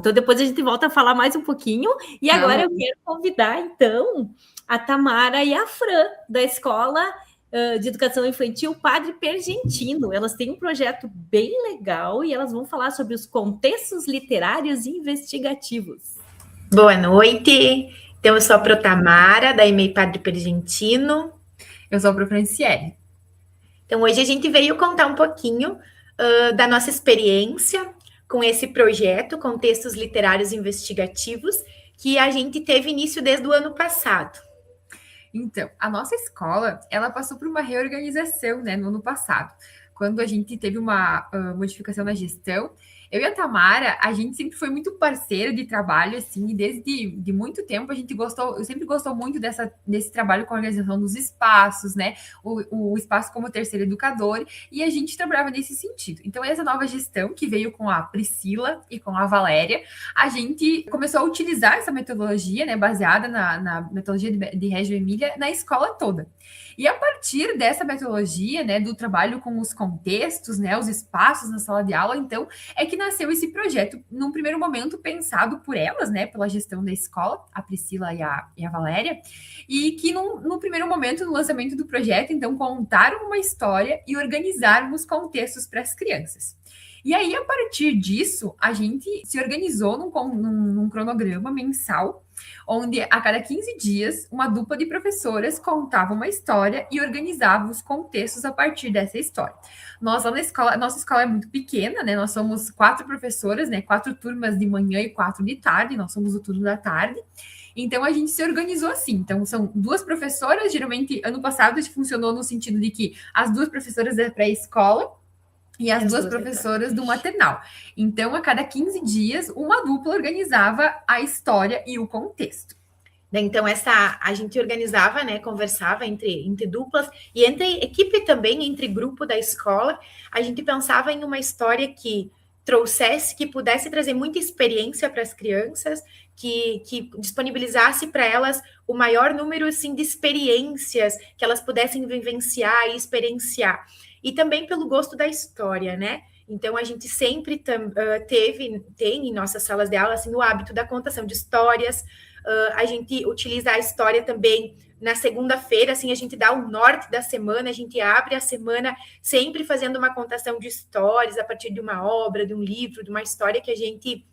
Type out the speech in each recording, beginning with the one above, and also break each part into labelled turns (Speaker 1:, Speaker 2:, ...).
Speaker 1: então depois a gente volta a falar mais um pouquinho. E agora eu quero convidar, então, a Tamara e a Fran, da Escola de Educação Infantil Padre Pergentino. Elas têm um projeto bem legal e elas vão falar sobre os contextos literários e investigativos.
Speaker 2: Boa noite. Então, eu sou a Pro Tamara, da EMEI Padre Pergentino.
Speaker 3: Eu sou a Pro Franciele.
Speaker 2: Então, hoje a gente veio contar um pouquinho da nossa experiência com esse projeto, Contextos Literários Investigativos, que a gente teve início desde o ano passado.
Speaker 3: Então, a nossa escola, ela passou por uma reorganização, né, no ano passado, quando a gente teve uma modificação na gestão. Eu e a Tamara, a gente sempre foi muito parceira de trabalho, assim, e desde muito tempo a gente sempre gostou muito desse trabalho com a organização dos espaços, né, o espaço como terceiro educador, e a gente trabalhava nesse sentido. Então, essa nova gestão, que veio com a Priscila e com a Valéria, a gente começou a utilizar essa metodologia, né, baseada na metodologia de Reggio Emília, na escola toda. E a partir dessa metodologia, né, do trabalho com os contextos, né, os espaços na sala de aula, então, é que nasceu esse projeto, num primeiro momento pensado por elas, né, pela gestão da escola, a Priscila e a Valéria, e que no primeiro momento, no lançamento do projeto, então, contaram uma história e organizaram os contextos para as crianças. E aí, a partir disso, a gente se organizou num cronograma mensal, onde a cada 15 dias, uma dupla de professoras contava uma história e organizava os contextos a partir dessa história. Nós lá na escola, a nossa escola é muito pequena, né? Nós somos 4 professoras, né? 4 turmas de manhã e 4 de tarde, nós somos o turno da tarde. Então, a gente se organizou assim. Então, são 2 professoras, geralmente, ano passado, isso funcionou no sentido de que as 2 professoras da pré-escola e as 2 professoras do maternal. Então, a cada 15 dias, uma dupla organizava a história e o contexto.
Speaker 2: Então, a gente organizava, né, conversava entre duplas e entre equipe também, entre grupo da escola. A gente pensava em uma história que que pudesse trazer muita experiência para as crianças, que disponibilizasse para elas o maior número, assim, de experiências que elas pudessem vivenciar e experienciar. E também pelo gosto da história, né? Então, a gente sempre tem em nossas salas de aula, assim, o hábito da contação de histórias. A gente utiliza a história também na segunda-feira, assim, a gente dá o norte da semana, a gente abre a semana sempre fazendo uma contação de histórias a partir de uma obra, de um livro, de uma história que a gente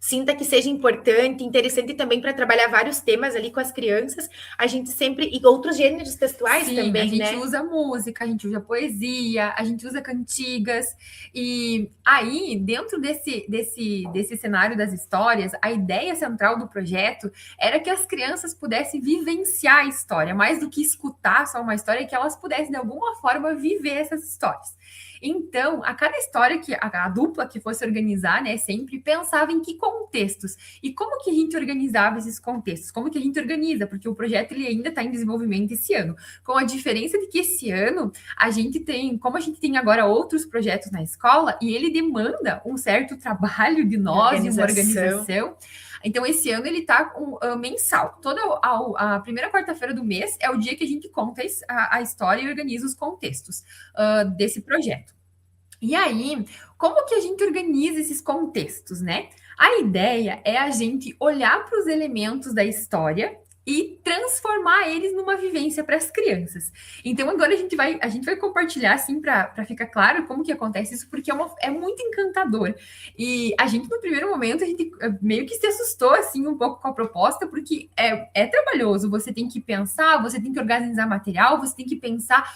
Speaker 2: sinta que seja importante, interessante também para trabalhar vários temas ali com as crianças. A gente sempre... E outros gêneros textuais. Sim, também,
Speaker 3: a gente usa música, a gente usa poesia, a gente usa cantigas. E aí, dentro desse cenário das histórias, a ideia central do projeto era que as crianças pudessem vivenciar a história, mais do que escutar só uma história, que elas pudessem, de alguma forma, viver essas histórias. Então, a cada história que a dupla que fosse organizar, né, sempre pensava em que contextos e como que a gente organizava esses contextos, como que a gente organiza, porque o projeto ele ainda está em desenvolvimento esse ano, com a diferença de que esse ano como a gente tem agora outros projetos na escola e ele demanda um certo trabalho de nós e uma organização. Então, esse ano ele está mensal. Toda a primeira quarta-feira do mês é o dia que a gente conta a história e organiza os contextos desse projeto. E aí, como que a gente organiza esses contextos, né? A ideia é a gente olhar para os elementos da história e transformar eles numa vivência para as crianças. Então, agora a gente vai compartilhar, assim, para ficar claro como que acontece isso, porque é muito encantador. E a gente, no primeiro momento, a gente meio que se assustou, assim, um pouco com a proposta, porque é trabalhoso. Você tem que pensar, você tem que organizar material, você tem que pensar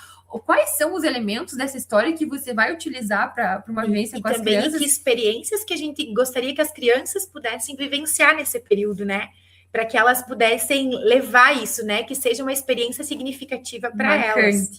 Speaker 3: quais são os elementos dessa história que você vai utilizar para uma vivência com as crianças. E também
Speaker 2: que experiências que a gente gostaria que as crianças pudessem vivenciar nesse período, né? Para que elas pudessem levar isso, né? Que seja uma experiência significativa para elas.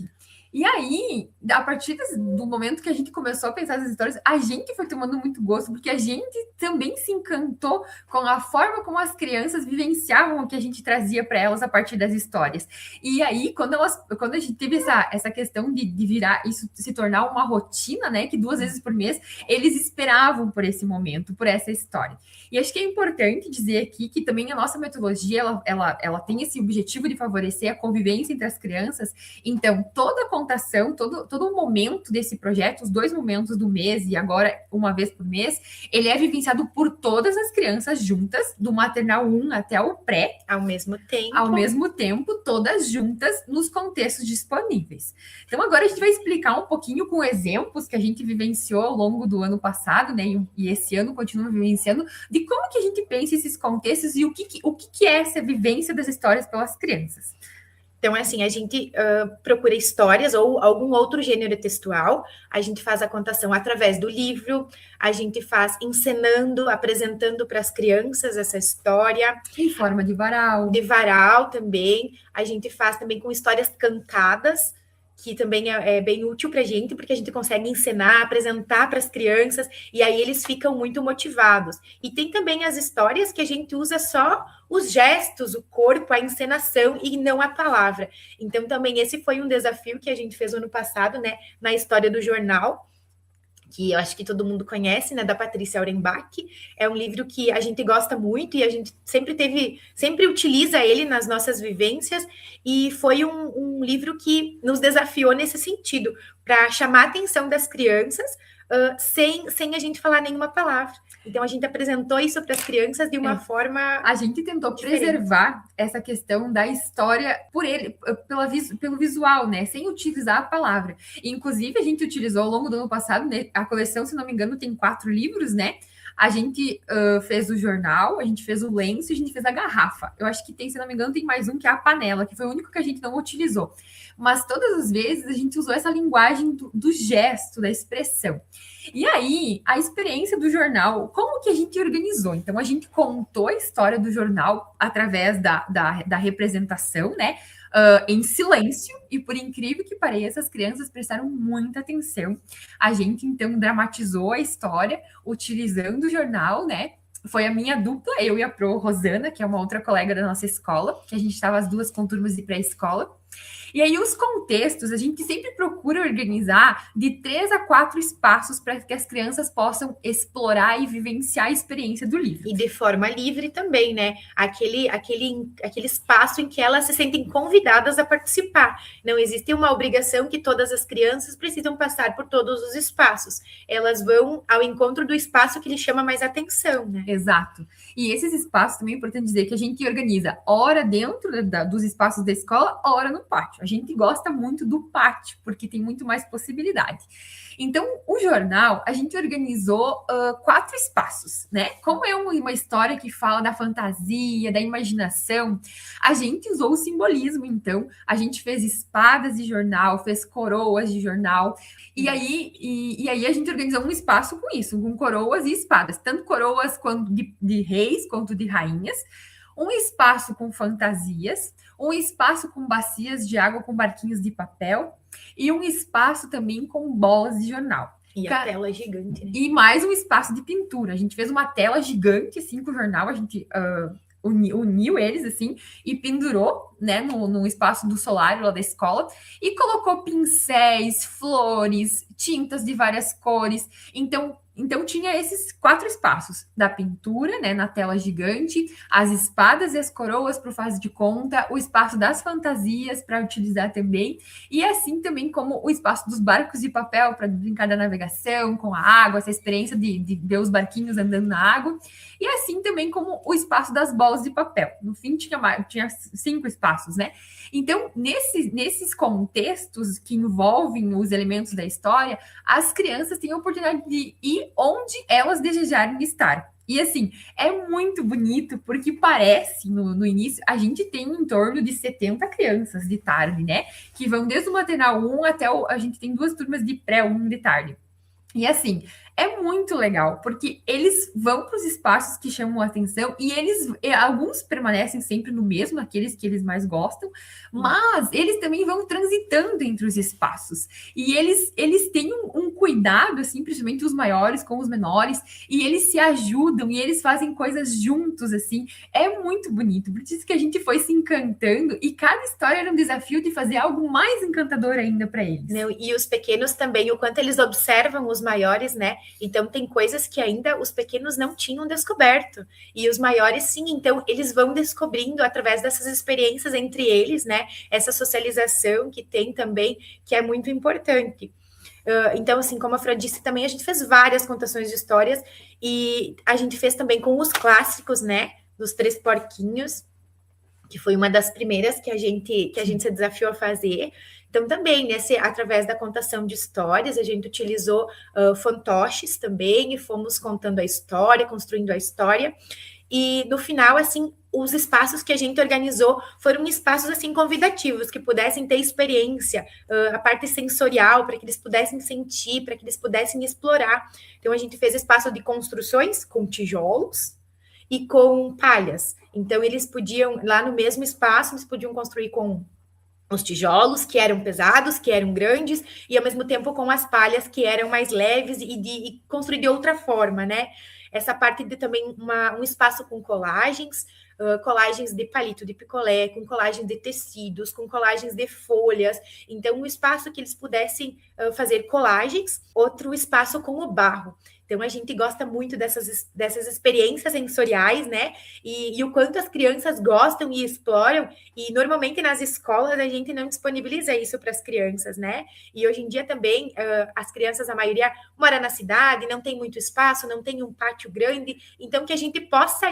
Speaker 3: E aí, a partir do momento que a gente começou a pensar essas histórias, a gente foi tomando muito gosto, porque a gente também se encantou com a forma como as crianças vivenciavam o que a gente trazia para elas a partir das histórias. E aí, quando a gente teve essa questão de virar isso, se tornar uma rotina, né, que 2 vezes por mês, eles esperavam por esse momento, por essa história. E acho que é importante dizer aqui que também a nossa metodologia, ela tem esse objetivo de favorecer a convivência entre as crianças. Então, toda contação, todo o momento desse projeto, os 2 momentos do mês e agora uma vez por mês, ele é vivenciado por todas as crianças juntas, do maternal 1 até o pré.
Speaker 2: Ao mesmo tempo,
Speaker 3: todas juntas nos contextos disponíveis. Então, agora a gente vai explicar um pouquinho com exemplos que a gente vivenciou ao longo do ano passado, né? E esse ano continua vivenciando, de como que a gente pensa esses contextos e o que é essa vivência das histórias pelas crianças.
Speaker 2: Então, assim, a gente procura histórias ou algum outro gênero textual, a gente faz a contação através do livro, a gente faz encenando, apresentando para as crianças essa história.
Speaker 3: Em forma de varal.
Speaker 2: De varal também. A gente faz também com histórias cantadas, que também é bem útil para a gente, porque a gente consegue encenar, apresentar para as crianças, e aí eles ficam muito motivados. E tem também as histórias que a gente usa só os gestos, o corpo, a encenação, e não a palavra. Então, também esse foi um desafio que a gente fez no ano passado, né, na história do jornal, que eu acho que todo mundo conhece, né, da Patrícia Aurenbach. É um livro que a gente gosta muito e a gente sempre utiliza ele nas nossas vivências, e foi um livro que nos desafiou nesse sentido, para chamar a atenção das crianças, sem a gente falar nenhuma palavra. Então, a gente apresentou isso para as crianças de uma forma...
Speaker 3: A gente tentou
Speaker 2: diferente.
Speaker 3: Preservar essa questão da história pelo visual, né? Sem utilizar a palavra. Inclusive, a gente utilizou ao longo do ano passado, né? A coleção, se não me engano, tem 4 livros, né? A gente fez o jornal, a gente fez o lenço e a gente fez a garrafa. Eu acho que tem, se não me engano, tem mais um que é a panela, que foi o único que a gente não utilizou. Mas todas as vezes a gente usou essa linguagem do gesto, da expressão. E aí, a experiência do jornal, como que a gente organizou? Então, a gente contou a história do jornal através da representação, né? Em silêncio, e por incrível que pareça, as crianças prestaram muita atenção. A gente, então, dramatizou a história utilizando o jornal, né? Foi a minha dupla, eu e a Pro Rosana, que é uma outra colega da nossa escola, que a gente estava as duas com turmas de pré-escola. E aí, os contextos, a gente sempre procura organizar de 3 a 4 espaços para que as crianças possam explorar e vivenciar a experiência do livro.
Speaker 2: E de forma livre também, né? Aquele espaço em que elas se sentem convidadas a participar. Não existe uma obrigação que todas as crianças precisam passar por todos os espaços. Elas vão ao encontro do espaço que lhes chama mais atenção, né?
Speaker 3: Exato. E esses espaços, também é importante dizer que a gente organiza hora dentro dos espaços da escola, hora no pátio. A gente gosta muito do pátio, porque tem muito mais possibilidade. Então, o jornal, a gente organizou 4 espaços, né? Como é uma história que fala da fantasia, da imaginação, a gente usou o simbolismo, então. A gente fez espadas de jornal, fez coroas de jornal, e aí a gente organizou um espaço com isso, com coroas e espadas, tanto coroas quanto de reis, quanto de rainhas, um espaço com fantasias, um espaço com bacias de água com barquinhos de papel e um espaço também com bolas de jornal.
Speaker 2: E a tela gigante, né?
Speaker 3: E mais um espaço de pintura. A gente fez uma tela gigante, assim, com o jornal, a gente uniu eles, assim, e pendurou, né, no espaço do solário lá da escola, e colocou pincéis, flores, tintas de várias cores. Então tinha esses 4 espaços da pintura, né, na tela gigante, as espadas e as coroas para o faz de conta, o espaço das fantasias para utilizar também, e assim também como o espaço dos barcos de papel para brincar da navegação com a água, essa experiência de ver os barquinhos andando na água, e assim também como o espaço das bolas de papel. No fim tinha 5 espaços, né? Então, nesses contextos que envolvem os elementos da história, as crianças têm a oportunidade de ir onde elas desejarem estar. E assim, é muito bonito, porque parece, no início, a gente tem em torno de 70 crianças de tarde, né? Que vão desde o maternal 1 até a gente tem 2 turmas de pré-1 de tarde. E assim, é muito legal, porque eles vão para os espaços que chamam a atenção e alguns permanecem sempre no mesmo, aqueles que eles mais gostam, mas eles também vão transitando entre os espaços. E eles têm um cuidado, assim, principalmente os maiores com os menores, e eles se ajudam e eles fazem coisas juntos, assim. É muito bonito, por isso que a gente foi se encantando e cada história era um desafio de fazer algo mais encantador ainda para eles.
Speaker 2: E os pequenos também, o quanto eles observam os maiores, né? Então, tem coisas que ainda os pequenos não tinham descoberto, e os maiores sim, então eles vão descobrindo através dessas experiências entre eles, né? Essa socialização que tem também, que é muito importante. Então, assim, como a Fran disse, também a gente fez várias contações de histórias, e a gente fez também com os clássicos, né? Dos Três Porquinhos, que foi uma das primeiras que a gente se desafiou a fazer. Então, também, através da contação de histórias, a gente utilizou fantoches também, e fomos contando a história, construindo a história. E, no final, assim, os espaços que a gente organizou foram espaços, assim, convidativos, que pudessem ter experiência, a parte sensorial, para que eles pudessem sentir, para que eles pudessem explorar. Então, a gente fez espaço de construções com tijolos e com palhas. Então, eles podiam, lá no mesmo espaço, eles podiam construir com os tijolos, que eram pesados, que eram grandes, e ao mesmo tempo com as palhas, que eram mais leves, e construir de outra forma, né? Essa parte de também um espaço com colagens, colagens de palito de picolé, com colagem de tecidos, com colagens de folhas. Então, um espaço que eles pudessem fazer colagens, outro espaço com o barro. Então, a gente gosta muito dessas experiências sensoriais, né? E o quanto as crianças gostam e exploram. E, normalmente, nas escolas, a gente não disponibiliza isso para as crianças, né? E, hoje em dia, também, as crianças, a maioria, mora na cidade, não tem muito espaço, não tem um pátio grande. Então, que a gente possa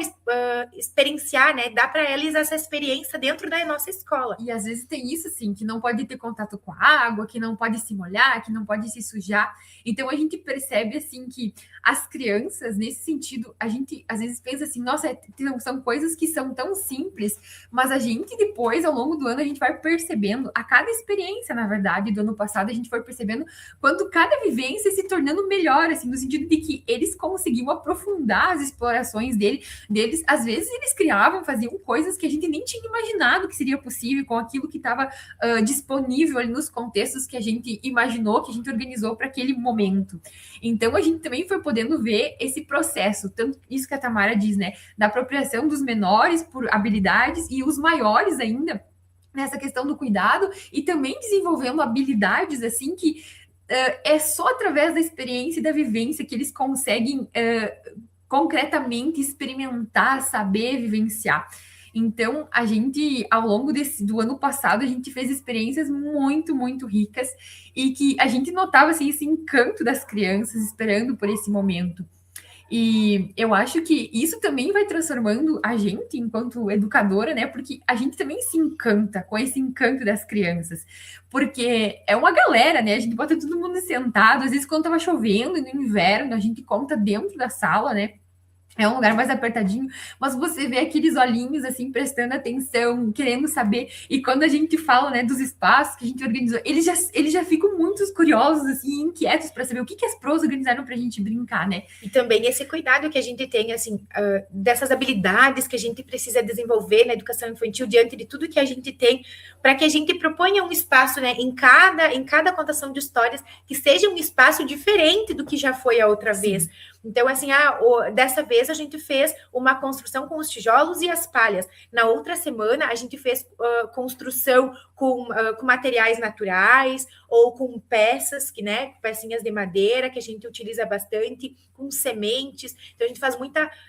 Speaker 2: experienciar, né? Dar para eles essa experiência dentro da nossa escola.
Speaker 3: E, às vezes, tem isso, assim, que não pode ter contato com a água, que não pode se molhar, que não pode se sujar. Então, a gente percebe, assim, que as crianças, nesse sentido, a gente às vezes pensa assim, nossa, são coisas que são tão simples, mas a gente depois, ao longo do ano, a gente vai percebendo, a cada experiência, na verdade, do ano passado, a gente foi percebendo quanto cada vivência se tornando melhor, assim, no sentido de que eles conseguiam aprofundar as explorações deles, às vezes eles criavam, faziam coisas que a gente nem tinha imaginado que seria possível com aquilo que estava disponível ali nos contextos que a gente imaginou, que a gente organizou para aquele momento. Então, a gente também foi podendo ver esse processo, tanto isso que a Tamara diz, né, da apropriação dos menores por habilidades e os maiores ainda nessa questão do cuidado e também desenvolvendo habilidades assim que é só através da experiência e da vivência que eles conseguem concretamente experimentar, saber vivenciar. Então, a gente, ao longo do ano passado, a gente fez experiências muito, muito ricas e que a gente notava, assim, esse encanto das crianças esperando por esse momento. E eu acho que isso também vai transformando a gente enquanto educadora, né? Porque a gente também se encanta com esse encanto das crianças. Porque é uma galera, né? A gente bota todo mundo sentado. Às vezes, quando tava chovendo no inverno, a gente conta dentro da sala, né? É um lugar mais apertadinho, mas você vê aqueles olhinhos, assim, prestando atenção, querendo saber. E quando a gente fala, né, dos espaços que a gente organizou, eles já ficam muito curiosos, assim, inquietos para saber o que as pros organizaram para a gente brincar, né?
Speaker 2: E também esse cuidado que a gente tem, assim, dessas habilidades que a gente precisa desenvolver na educação infantil, diante de tudo que a gente tem, para que a gente proponha um espaço, né, em cada contação de histórias, que seja um espaço diferente do que já foi a outra vez. Então, assim, dessa vez a gente fez uma construção com os tijolos e as palhas. Na outra semana, a gente fez construção com materiais naturais ou com peças, pecinhas de madeira, que a gente utiliza bastante, com sementes. Então, a gente faz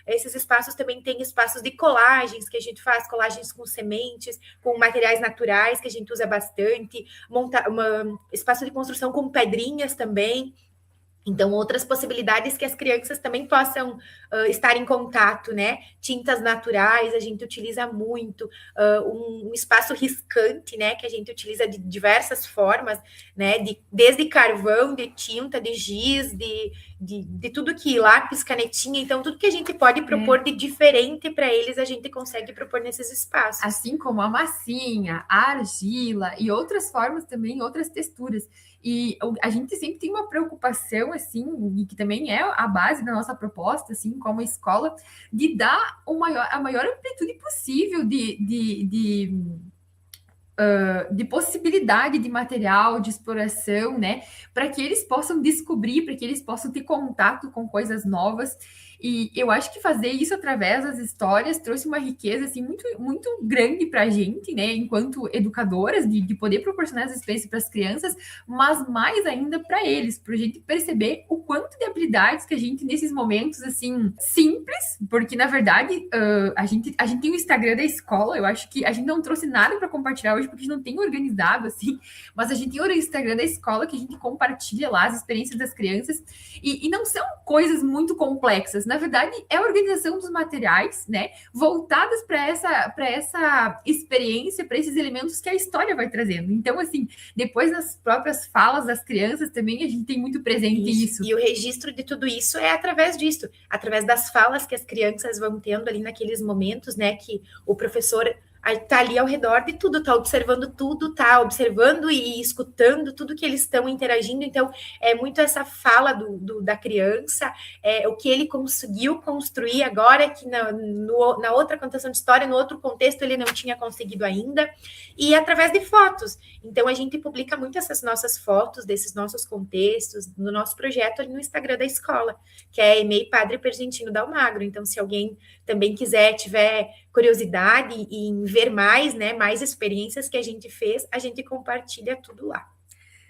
Speaker 2: esses espaços também tem espaços de colagens, que a gente faz colagens com sementes, com materiais naturais, que a gente usa bastante. Espaço de construção com pedrinhas também. Então, outras possibilidades que as crianças também possam estar em contato, né? Tintas naturais, a gente utiliza muito. Um espaço riscante, né? Que a gente utiliza de diversas formas, né? Desde carvão, de tinta, de giz, de tudo que lápis, canetinha. Então, tudo que a gente pode propor de diferente para eles, a gente consegue propor nesses espaços.
Speaker 3: Assim como a massinha, a argila e outras formas também, outras texturas. E a gente sempre tem uma preocupação, assim, e que também é a base da nossa proposta, assim, como escola, de dar a maior amplitude possível de possibilidade de material, de exploração, né? Para que eles possam descobrir, para que eles possam ter contato com coisas novas. E eu acho que fazer isso através das histórias trouxe uma riqueza assim, muito, muito grande para a gente, né, enquanto educadoras, de poder proporcionar essa experiência para as crianças, mas mais ainda para eles, para a gente perceber o quanto de habilidades que a gente, nesses momentos assim, simples, porque na verdade a gente tem o Instagram da escola, eu acho que a gente não trouxe nada para compartilhar hoje, porque a gente não tem organizado assim, mas a gente tem o Instagram da escola que a gente compartilha lá as experiências das crianças, e não são coisas muito complexas, na verdade é a organização dos materiais, né, voltadas para essa experiência, para esses elementos que a história vai trazendo. Então, assim, depois nas próprias falas das crianças também a gente tem muito presente isso.
Speaker 2: E o registro de tudo isso é através disso, através das falas que as crianças vão tendo ali naqueles momentos, né, que o professor está ali ao redor de tudo, está observando tudo, está observando e escutando tudo que eles estão interagindo. Então, é muito essa fala da criança, o que ele conseguiu construir agora, que na outra contação de história, no outro contexto, ele não tinha conseguido ainda, e através de fotos. Então, a gente publica muito essas nossas fotos, desses nossos contextos, no nosso projeto ali no Instagram da escola, que é EMEI Padre Pergentino Dalmagro. Então, se alguém também tiver curiosidade em ver mais, né, mais experiências que a gente fez, a gente compartilha tudo lá.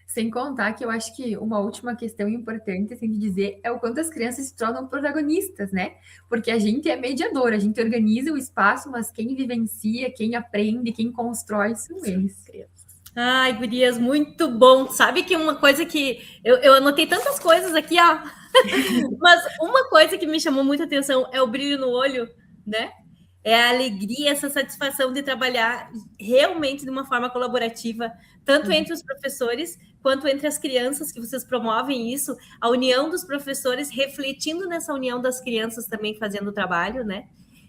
Speaker 3: Sem contar que eu acho que uma última questão importante, assim, de dizer, é o quanto as crianças se tornam protagonistas, né? Porque a gente é mediador, a gente organiza o espaço, mas quem vivencia, quem aprende, quem constrói são eles.
Speaker 1: Ai, gurias, muito bom. Sabe que uma coisa que... Eu anotei tantas coisas aqui, ó. Mas uma coisa que me chamou muita atenção é o brilho no olho, né? É a alegria, essa satisfação de trabalhar realmente de uma forma colaborativa, tanto entre os professores quanto entre as crianças, que vocês promovem isso, a união dos professores, refletindo nessa união das crianças também fazendo o trabalho, né?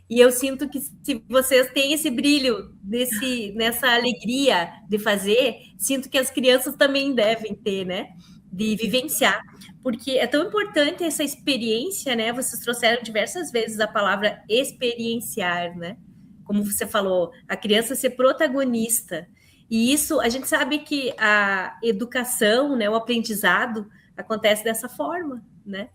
Speaker 1: E eu sinto que se vocês têm esse brilho, nessa alegria de fazer, sinto que as crianças também devem ter, né? De vivenciar, porque é tão importante essa experiência, né? Vocês trouxeram diversas vezes a palavra experienciar, né? Como você falou, a criança ser protagonista. E isso, a gente sabe que a educação, né, o aprendizado acontece dessa forma, né?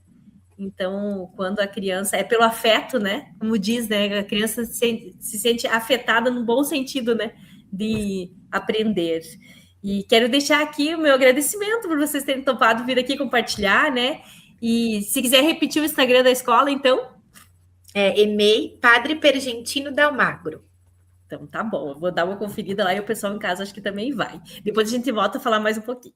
Speaker 1: Então, quando a criança é pelo afeto, né? Como diz, né? A criança se sente afetada no bom sentido, né? De aprender. E quero deixar aqui o meu agradecimento por vocês terem topado vir aqui compartilhar, né? E se quiser repetir o Instagram da escola, então...
Speaker 2: É EMEI Padre Pergentino Dalmagro.
Speaker 1: Então, tá bom. Eu vou dar uma conferida lá e o pessoal em casa acho que também vai. Depois a gente volta a falar mais um pouquinho.